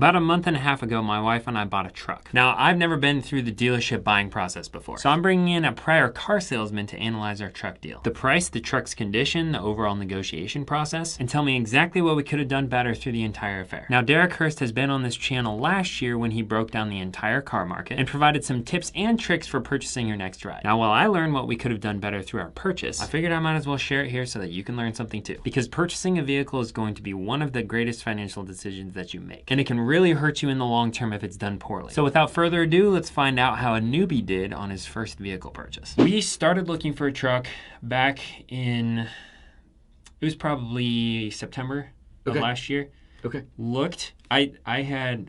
About a month and a half ago, my wife and I bought a truck. Now, I've never been through the dealership buying process before, so I'm bringing in a prior car salesman to analyze our truck deal. The price, the truck's condition, the overall negotiation process, and tell me exactly what we could have done better through the entire affair. Now, Derrick Hurst has been on this channel last year when he broke down the entire car market and provided some tips and tricks for purchasing your next ride. Now, while I learned what we could have done better through our purchase, I figured I might as well share it here so that you can learn something too. Because purchasing a vehicle is going to be one of the greatest financial decisions that you make, and it can really hurt you in the long term if it's done poorly. So without further ado, let's find out how a newbie did on his first vehicle purchase. We started looking for a truck back in, it was probably September of last year. Okay. Looked, I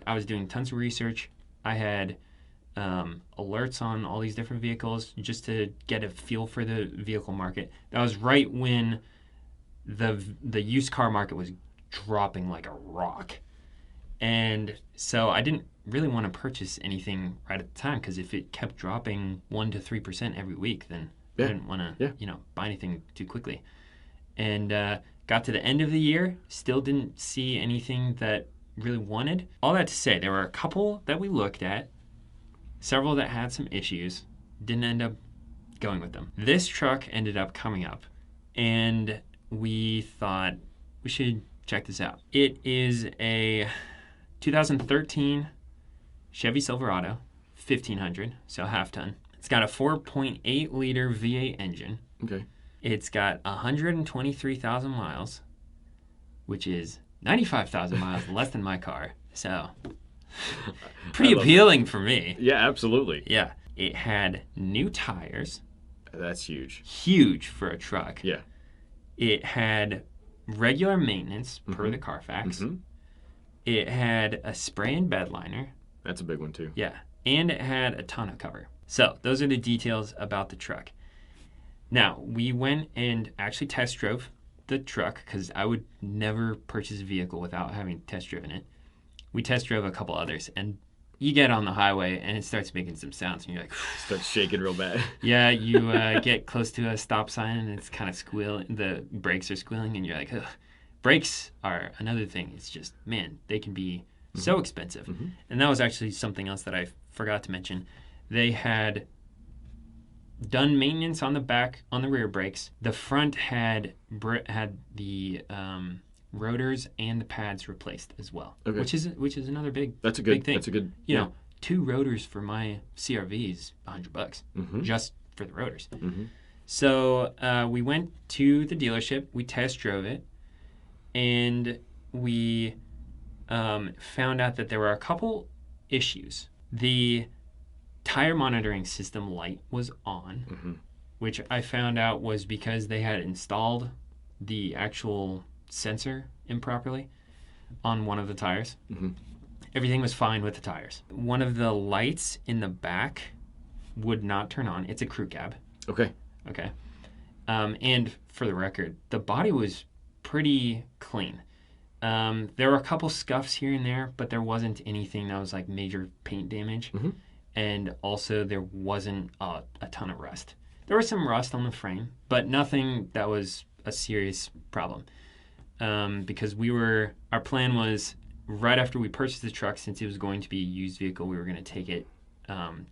was doing tons of research. I had alerts on all these different vehicles just to get a feel for the vehicle market. That was right when the used car market was dropping like a rock. And so I didn't really want to purchase anything right at the time, because if it kept dropping 1 to 3% every week, then I didn't want to, buy anything too quickly. And got to the end of the year, still didn't see anything that really wanted. All that to say, there were a couple that we looked at, several that had some issues, didn't end up going with them. This truck ended up coming up, and we thought we should check this out. It is a 2013 Chevy Silverado, 1500, so half ton. It's got a 4.8 liter V8 engine. Okay. It's got 123,000 miles, which is 95,000 miles less than my car. So pretty appealing for me. Yeah, absolutely. Yeah. It had new tires. That's huge. Huge for a truck. Yeah. It had regular maintenance per the Carfax. It had a spray and bed liner. That's a big one too. Yeah. And it had a tonneau cover. So those are the details about the truck. Now, we went and actually test drove the truck, because I would never purchase a vehicle without having test driven it. We test drove a couple others, and you get on the highway and it starts making some sounds, and you're like, starts shaking real bad. Yeah, you get close to a stop sign and it's kind of squealing. The brakes are squealing, and you're like, ugh. Brakes are another thing. It's just, man, they can be so expensive. And that was actually something else that I forgot to mention. They had done maintenance on the back, on the rear brakes. The front had the rotors and the pads replaced as well, which is another big big thing. That's a good. You know, 2 rotors for my CRV is $100 just for the rotors. So we went to the dealership. We test drove it. And we found out that there were a couple issues. The tire monitoring system light was on, which I found out was because they had installed the actual sensor improperly on one of the tires. Everything was fine with the tires. One of the lights in the back would not turn on. It's a crew cab. Okay. And for the record, the body was pretty clean. There were a couple scuffs here and there, but there wasn't anything that was like major paint damage. And also there wasn't a ton of rust. There was some rust on the frame, but nothing that was a serious problem. Because our plan was, right after we purchased the truck, since it was going to be a used vehicle, we were going to take it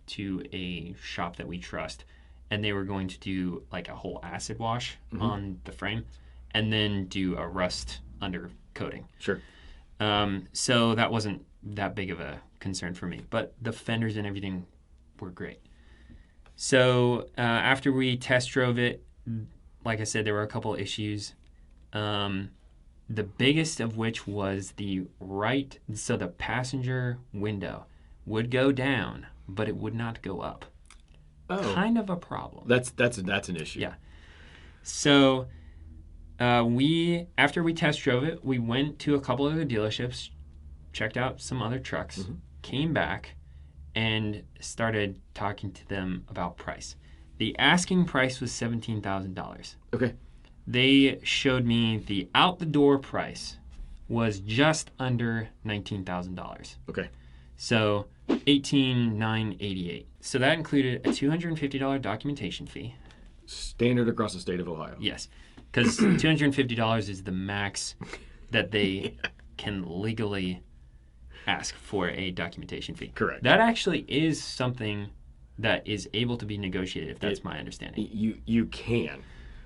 to a shop that we trust, and they were going to do like a whole acid wash on the frame, and then do a rust undercoating. Sure. So that wasn't that big of a concern for me, but the fenders and everything were great. So after we test drove it, like I said, there were a couple issues. The biggest of which was the passenger window would go down, but it would not go up. Oh. Kind of a problem. That's an issue. Yeah. So after we test drove it, we went to a couple of other dealerships, checked out some other trucks, came back, and started talking to them about price. The asking price was $17,000. Okay. They showed me the out-the-door price was just under $19,000. Okay. So $18,988. So that included a $250 documentation fee. Standard across the state of Ohio. Yes, because $250 is the max that they can legally ask for a documentation fee. Correct. That actually is something that is able to be negotiated, if that's my understanding. You can.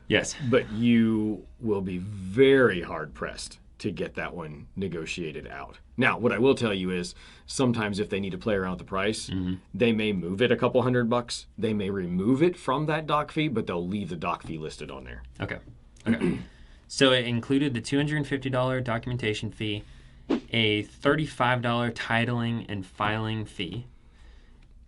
Yes. But you will be very hard pressed to get that one negotiated out. Now, what I will tell you is sometimes if they need to play around with the price, they may move it a couple $100. They may remove it from that doc fee, but they'll leave the doc fee listed on there. Okay. So it included the $250 documentation fee, a $35 titling and filing fee.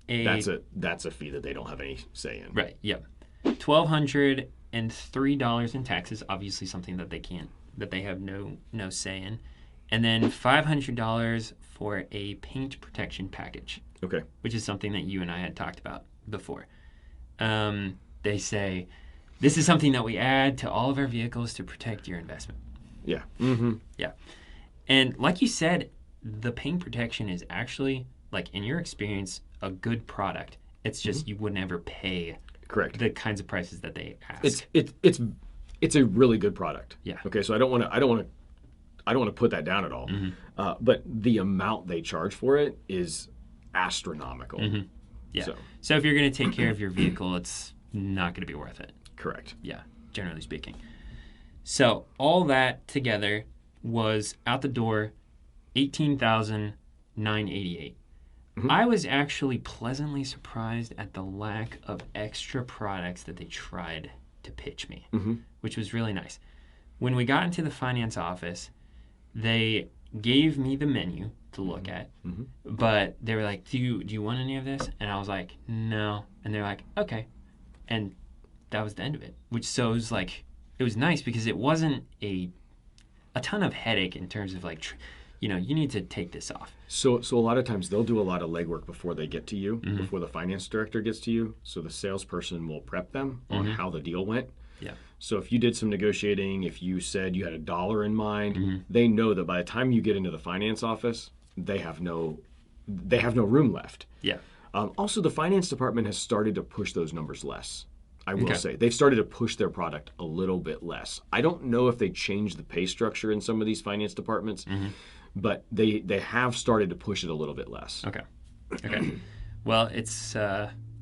That's a fee that they don't have any say in. Right. Yep. $1,203 in taxes, obviously something that they have no say in, and then $500 for a paint protection package. Okay. Which is something that you and I had talked about before. They say this is something that we add to all of our vehicles to protect your investment. Yeah. Yeah. And like you said, the paint protection is actually, like in your experience, a good product. It's just you would never pay correct the kinds of prices that they ask. It's a really good product. Yeah. Okay, so I don't want to put that down at all. But the amount they charge for it is astronomical. Yeah. So if you're going to take care of your vehicle, it's not going to be worth it. Correct. Yeah, generally speaking. So all that together was out the door, $18,988. I was actually pleasantly surprised at the lack of extra products that they tried to pitch me, which was really nice. When we got into the finance office, they gave me the menu to look at, but they were like, do you want any of this? And I was like, no. And they're like, okay. And that was the end of it, so it was like, it was nice because it wasn't a ton of headache in terms of like, you need to take this off. So a lot of times they'll do a lot of legwork before they get to you, before the finance director gets to you. So the salesperson will prep them on how the deal went. Yeah. So if you did some negotiating, if you said you had $1 in mind, they know that by the time you get into the finance office, they have no room left. Yeah. Also, the finance department has started to push those numbers less. I will say they've started to push their product a little bit less. I don't know if they changed the pay structure in some of these finance departments, but they have started to push it a little bit less. Okay. Well, it's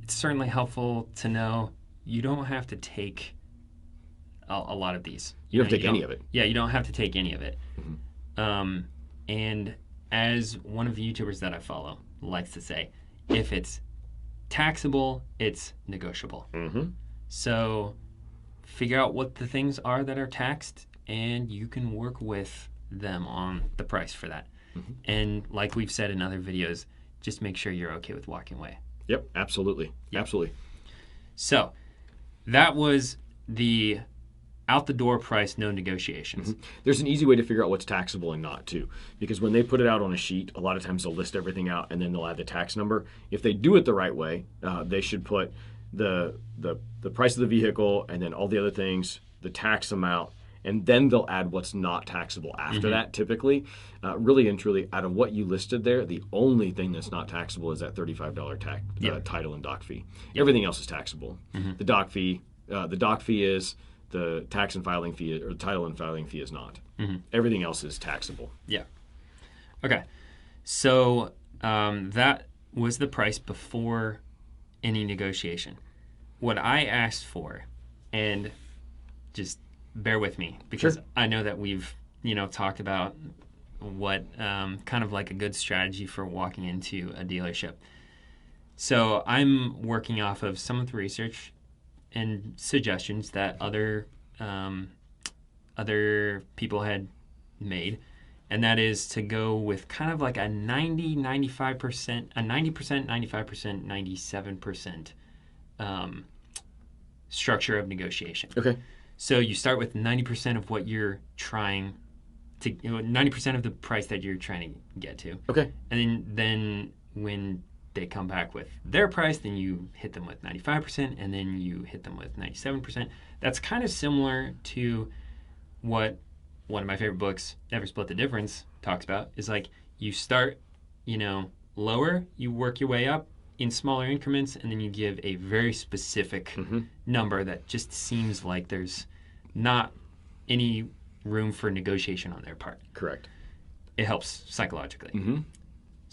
certainly helpful to know you don't have to take a lot of these. You don't have to take any of it. Yeah, you don't have to take any of it. And as one of the YouTubers that I follow likes to say, if it's taxable, it's negotiable. So figure out what the things are that are taxed, and you can work with them on the price for that. And like we've said in other videos, just make sure you're okay with walking away. Yep, absolutely. Absolutely. So that was the out the door price, no negotiations. There's an easy way to figure out what's taxable and not too, because when they put it out on a sheet, a lot of times they'll list everything out and then they'll add the tax number. If they do it the right way, they should put the price of the vehicle and then all the other things, the tax amount, and then they'll add what's not taxable after that. Typically, really and truly, out of what you listed there, the only thing that's not taxable is that $35 title and doc fee. Everything else is taxable. The doc fee is. The tax and filing fee, or the title and filing fee, is not. Everything else is taxable. Yeah. Okay. So that was the price before any negotiation. What I asked for, and just bear with me because I know that we've talked about what kind of like a good strategy for walking into a dealership. So I'm working off of some of the research and suggestions that other people had made, and that is to go with kind of like a 90%, 95%, 97% structure of negotiation. Okay. So you start with 90% of what you're trying to, 90% of the price that you're trying to get to. Okay. And then when they come back with their price, then you hit them with 95%, and then you hit them with 97%. That's kind of similar to what one of my favorite books, Never Split the Difference, talks about. Is like you start, lower, you work your way up in smaller increments, and then you give a very specific number that just seems like there's not any room for negotiation on their part. Correct. It helps psychologically.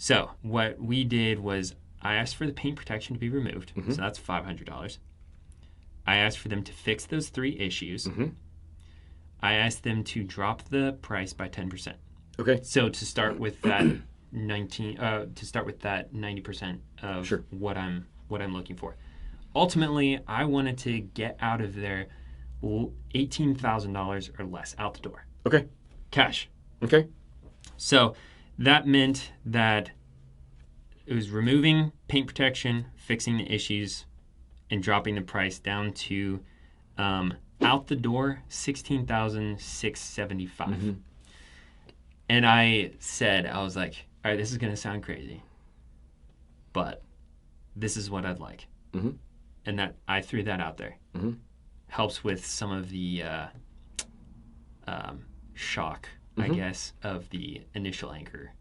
So what we did was I asked for the paint protection to be removed. So that's $500. I asked for them to fix those 3 issues. I asked them to drop the price by 10%. Okay. So to start with that 90% of what I'm looking for. Ultimately, I wanted to get out of there $18,000 or less out the door. Okay. Cash. Okay. So that meant that it was removing paint protection, fixing the issues, and dropping the price down to out the door $16,675. And I was like, all right, this is going to sound crazy, but this is what I'd like. And that I threw that out there. Helps with some of the shock, I guess, of the initial anchor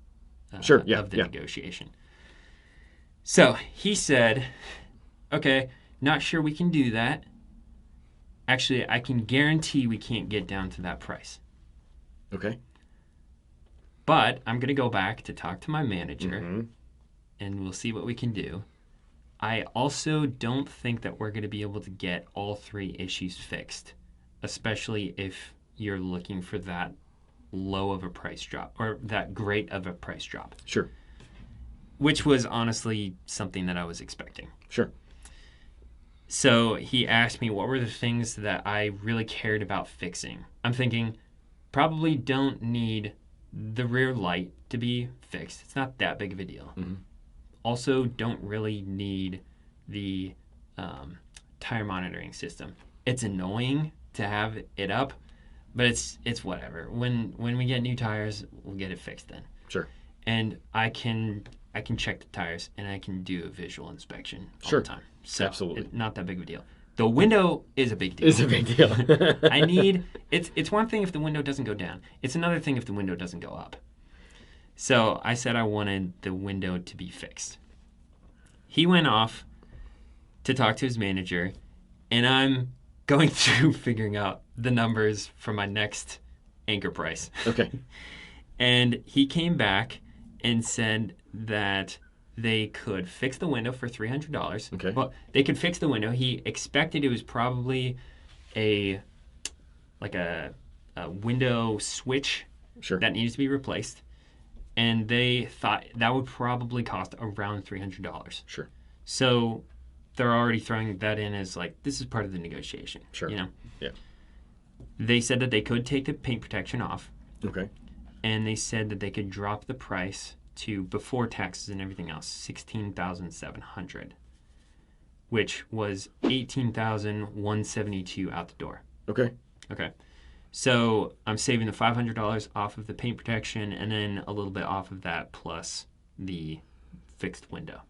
of the negotiation. So he said, okay, not sure we can do that. Actually, I can guarantee we can't get down to that price. Okay. But I'm going to go back to talk to my manager, and we'll see what we can do. I also don't think that we're going to be able to get all 3 issues fixed, especially if you're looking for that low of a price drop or that great of a price drop. Sure. Which was honestly something that I was expecting. Sure. So he asked me what were the things that I really cared about fixing. I'm thinking probably don't need the rear light to be fixed. It's not that big of a deal. Also, don't really need the tire monitoring system. It's annoying to have it up, but it's whatever. When we get new tires, we'll get it fixed then. Sure. And I can check the tires and I can do a visual inspection all the time. So absolutely. Not that big of a deal. The window is a big deal. It's a big deal. It's one thing if the window doesn't go down. It's another thing if the window doesn't go up. So I said I wanted the window to be fixed. He went off to talk to his manager, and I'm going through figuring out the numbers for my next anchor price. Okay. And he came back and said that they could fix the window for $300. Okay. Well, they could fix the window. He expected it was probably a window switch that needs to be replaced. And they thought that would probably cost around $300. Sure. So they're already throwing that in as like, this is part of the negotiation. Sure. You know? Yeah. They said that they could take the paint protection off. Okay. And they said that they could drop the price to, before taxes and everything else, $16,700, which was $18,172 out the door. Okay. Okay. So I'm saving the $500 off of the paint protection and then a little bit off of that plus the fixed window.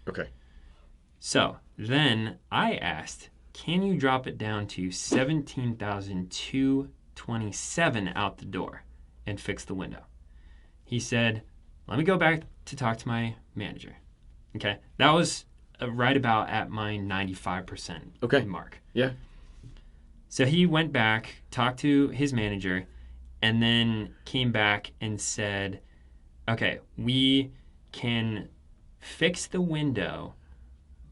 Okay. So then I asked, can you drop it down to $17,227 out the door and fix the window? He said, let me go back to talk to my manager. Okay. That was right about at my 95% mark. Yeah. So he went back, talked to his manager, and then came back and said, okay, we can fix the window,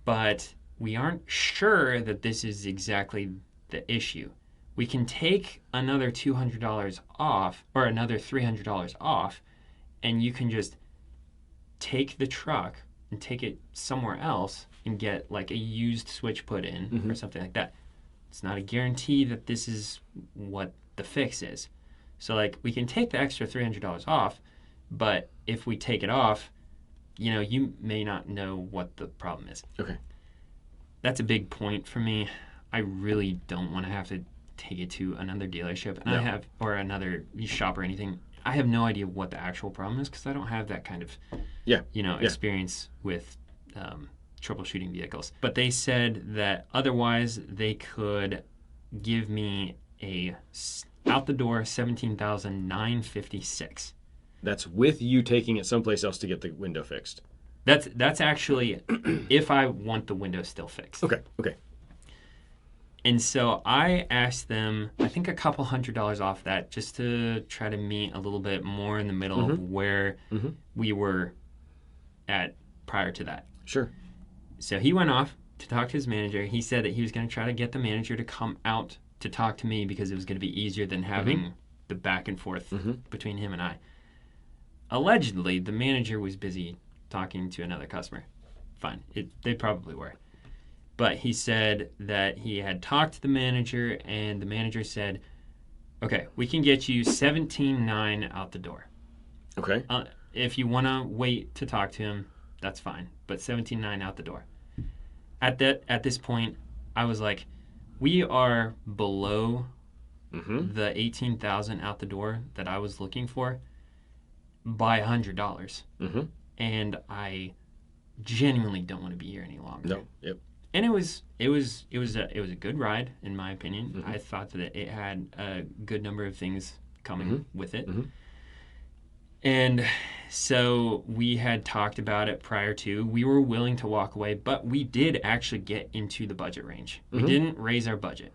but we aren't sure that this is exactly the issue. We can take another $200 off or another $300 off, and you can just take the truck and take it somewhere else and get like a used switch put in or something like that. It's not a guarantee that this is what the fix is. So, like, we can take the extra $300 off, but if we take it off, you know, you may not know what the problem is. Okay. That's a big point for me. I really don't want to have to take it to another dealership and or another shop or anything. I have no idea what the actual problem is because I don't have that kind of, experience with troubleshooting vehicles. But they said that otherwise they could give me a out the door $17,956. That's with you taking it someplace else to get the window fixed. That's actually if I want the window still fixed. Okay. And so I asked them, I think a couple $100 off that just to try to meet a little bit more in the middle of where we were prior to that. Sure. So he went off to talk to his manager. He said that he was going to try to get the manager to come out to talk to me because it was going to be easier than having the back and forth between him and I. Allegedly, the manager was busy talking to another customer. Fine. They probably were. But he said that he had talked to the manager, and the manager said, okay, we can get you $17,900 out the door. Okay. If you want to wait to talk to him, that's fine. But $17,900 out the door. At this point, I was like, we are below the $18,000 out the door that I was looking for by $100. And I genuinely don't want to be here any longer. No. Yep. And it was a good ride, in my opinion. I thought that it had a good number of things coming with it. And so we had talked about it prior to. We were willing to walk away, but we did actually get into the budget range. We didn't raise our budget,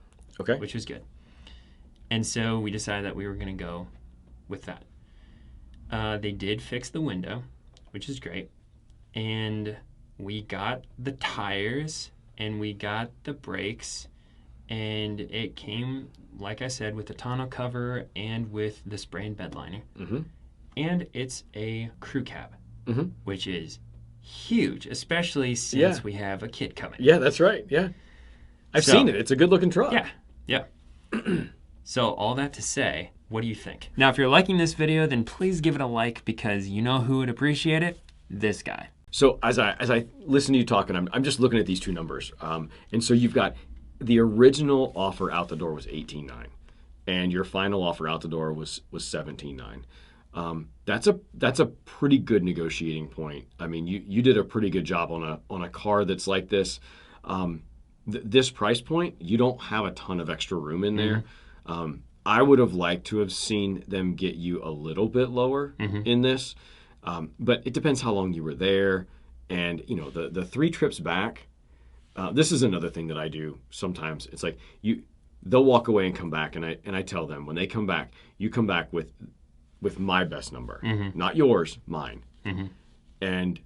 which was good. And so we decided that we were going to go with that. They did fix the window, which is great. And we got the tires and we got the brakes, and it came, like I said, with the tonneau cover and with the spray and bed liner. And it's a crew cab, which is huge, especially since we have a kid coming. Yeah, that's right. Yeah. I've seen it. It's a good-looking truck. Yeah. So all that to say, what do you think? Now, if you're liking this video, then please give it a like, because you know who would appreciate it? This guy. So as I listen to you talking, I'm just looking at these two numbers. And so you've got the original offer out the door was $18,900, and your final offer out the door was $17,900. That's a pretty good negotiating point. I mean, you did a pretty good job on a car that's like this. This price point, you don't have a ton of extra room in there. I would have liked to have seen them get you a little bit lower in this. But it depends how long you were there. And, you know, the 3 trips back, this is another thing that I do sometimes. It's like they'll walk away and come back. And I tell them, when they come back, you come back with my best number, not yours, mine. And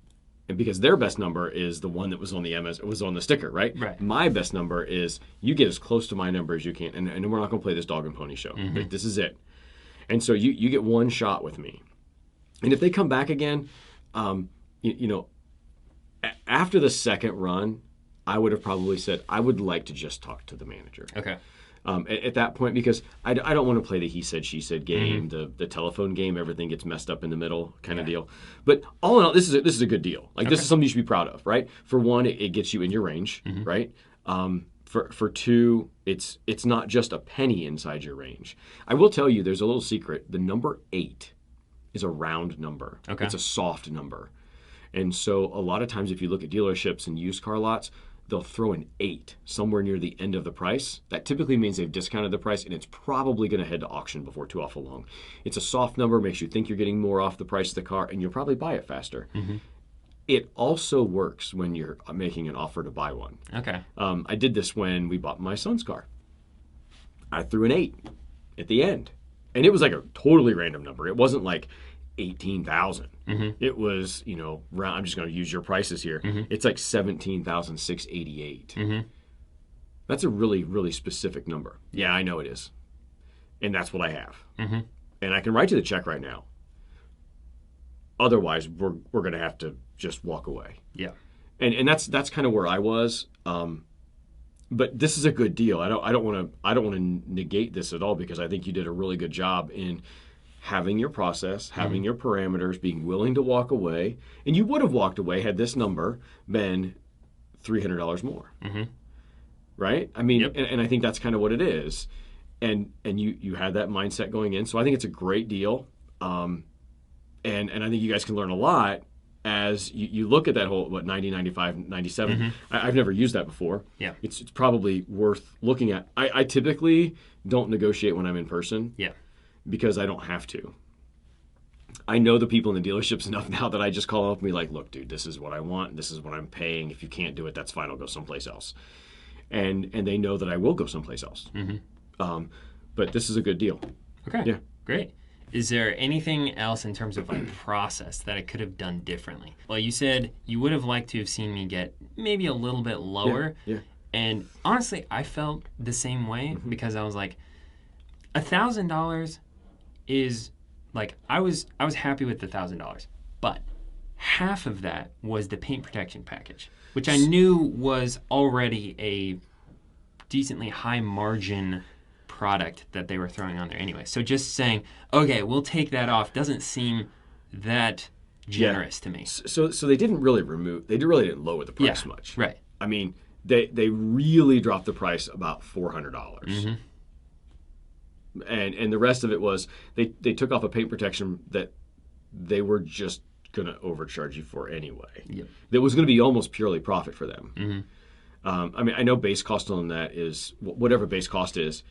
because their best number is the one that was on the sticker, right? Right. My best number is you get as close to my number as you can. And we're not going to play this dog and pony show. Like, this is it. And so you get one shot with me. And if they come back again, you know, after the second run, I would have probably said, I would like to just talk to the manager. Okay. At that point, because I don't want to play the he said, she said game, the telephone game, everything gets messed up in the middle kind of deal. But all in all, this is a good deal. Like, this is something you should be proud of, right? For one, it gets you in your range, right? For two, it's not just a penny inside your range. I will tell you, there's a little secret. The number 8 is a round number. It's a soft number. And so a lot of times if you look at dealerships and used car lots, they'll throw an 8 somewhere near the end of the price. That typically means they've discounted the price, and it's probably going to head to auction before too awful long. It's a soft number, makes you think you're getting more off the price of the car, and you'll probably buy it faster. It also works when you're making an offer to buy one. Okay. I did this when we bought my son's car. I threw an 8 at the end. And it was like a totally random number. It wasn't like 18,000. It was, you know, I'm just going to use your prices here. It's like 17,688. That's a really, really specific number. Yeah, I know it is. And that's what I have. And I can write you the check right now. Otherwise, we're going to have to just walk away. Yeah. And that's kind of where I was. But this is a good deal. I don't want to negate this at all, because I think you did a really good job in having your process, having your parameters, being willing to walk away. And you would have walked away had this number been $300 more. Right? I mean, and I think that's kind of what it is. And you had that mindset going in. So I think it's a great deal. And I think you guys can learn a lot as you look at that whole, 90, 95, 97. I've never used that before. Yeah. It's probably worth looking at. I typically don't negotiate when I'm in person. Yeah. Because I don't have to. I know the people in the dealerships enough now that I just call up and be like, look, dude, this is what I want. This is what I'm paying. If you can't do it, that's fine. I'll go someplace else. And they know that I will go someplace else. But this is a good deal. Okay. Yeah. Great. Is there anything else in terms of like process that I could have done differently? Well, you said you would have liked to have seen me get maybe a little bit lower. Yeah. And honestly, I felt the same way because I was like, $1,000 is like I was happy with the $1,000, but half of that was the paint protection package, which I knew was already a decently high margin product that they were throwing on there anyway. So just saying, okay, we'll take that off doesn't seem that generous to me. So they didn't really really didn't lower the price much. Right. I mean, they really dropped the price about $400. And the rest of it was they took off a paint protection that they were just going to overcharge you for anyway. Yep. That was going to be almost purely profit for them. I mean, I know base cost on that is whatever base cost is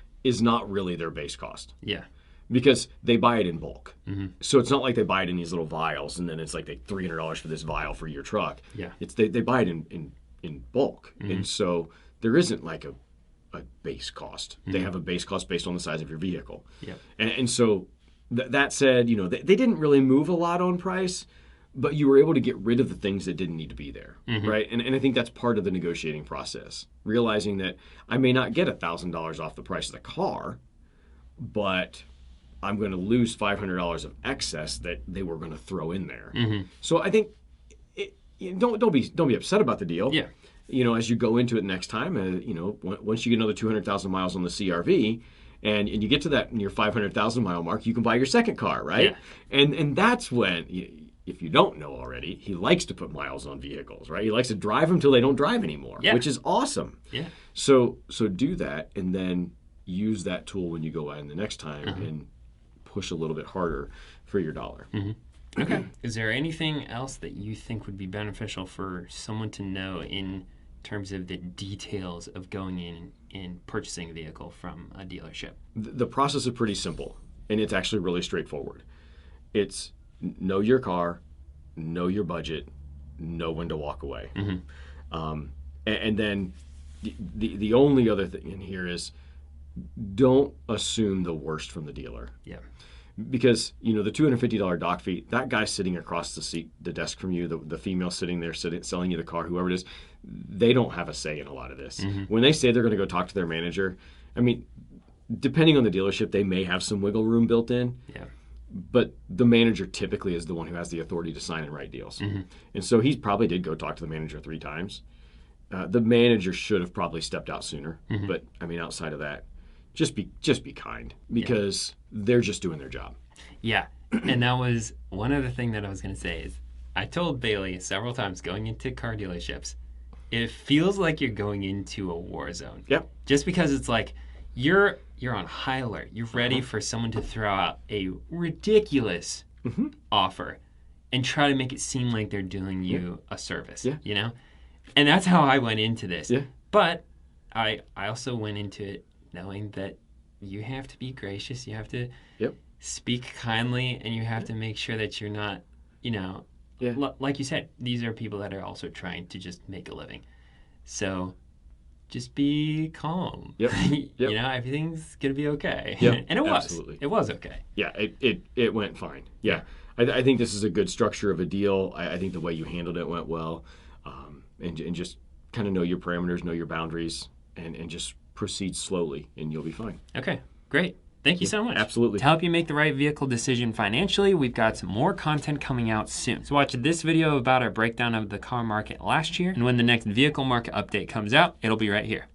not really their base cost. Yeah. Because they buy it in bulk. So it's not like they buy it in these little vials and then it's like $300 for this vial for your truck. Yeah. It's they buy it in bulk. And so there isn't like a base cost. They have a base cost based on the size of your vehicle. Yep. And so that said, you know, they didn't really move a lot on price, but you were able to get rid of the things that didn't need to be there, right? And I think that's part of the negotiating process, realizing that I may not get $1,000 off the price of the car, but I'm going to lose $500 of excess that they were going to throw in there. So I think don't be upset about the deal. Yeah. You know, as you go into it next time, you know, once you get another 200,000 miles on the CRV, and you get to that near 500,000 mile mark, you can buy your second car, right? Yeah. And that's when, if you don't know already, he likes to put miles on vehicles, right? He likes to drive them till they don't drive anymore, which is awesome. Yeah. So do that, and then use that tool when you go in the next time and push a little bit harder for your dollar. Okay. Is there anything else that you think would be beneficial for someone to know in terms of the details of going in and purchasing a vehicle from a dealership? The process is pretty simple, and it's actually really straightforward. It's know your car, know your budget, know when to walk away. And then the only other thing in here is don't assume the worst from the dealer. Yeah. Because, you know, the $250 dock fee, that guy sitting across the desk from you, the female sitting there selling you the car, whoever it is, they don't have a say in a lot of this. When they say they're going to go talk to their manager, I mean, depending on the dealership, they may have some wiggle room built in. Yeah. But the manager typically is the one who has the authority to sign and write deals. And so he probably did go talk to the manager 3 times. The manager should have probably stepped out sooner. But, I mean, outside of that, just be kind, because they're just doing their job. Yeah. And that was one other thing that I was going to say is I told Bailey several times going into car dealerships, it feels like you're going into a war zone. Yep. Just because it's like you're on high alert. You're ready for someone to throw out a ridiculous offer and try to make it seem like they're doing you a service, you know? And that's how I went into this. Yeah. But I also went into it knowing that you have to be gracious, you have to speak kindly, and you have to make sure that you're not, you know, like you said, these are people that are also trying to just make a living. So just be calm. You know, everything's going to be okay. And it was. Absolutely. It was okay. Yeah, it went fine. Yeah. I think this is a good structure of a deal. I think the way you handled it went well. And just kind of know your parameters, know your boundaries, and just proceed slowly, and you'll be fine. Okay, great. Thank you so much. Absolutely. To help you make the right vehicle decision financially, we've got some more content coming out soon. So watch this video about our breakdown of the car market last year, and when the next vehicle market update comes out, it'll be right here.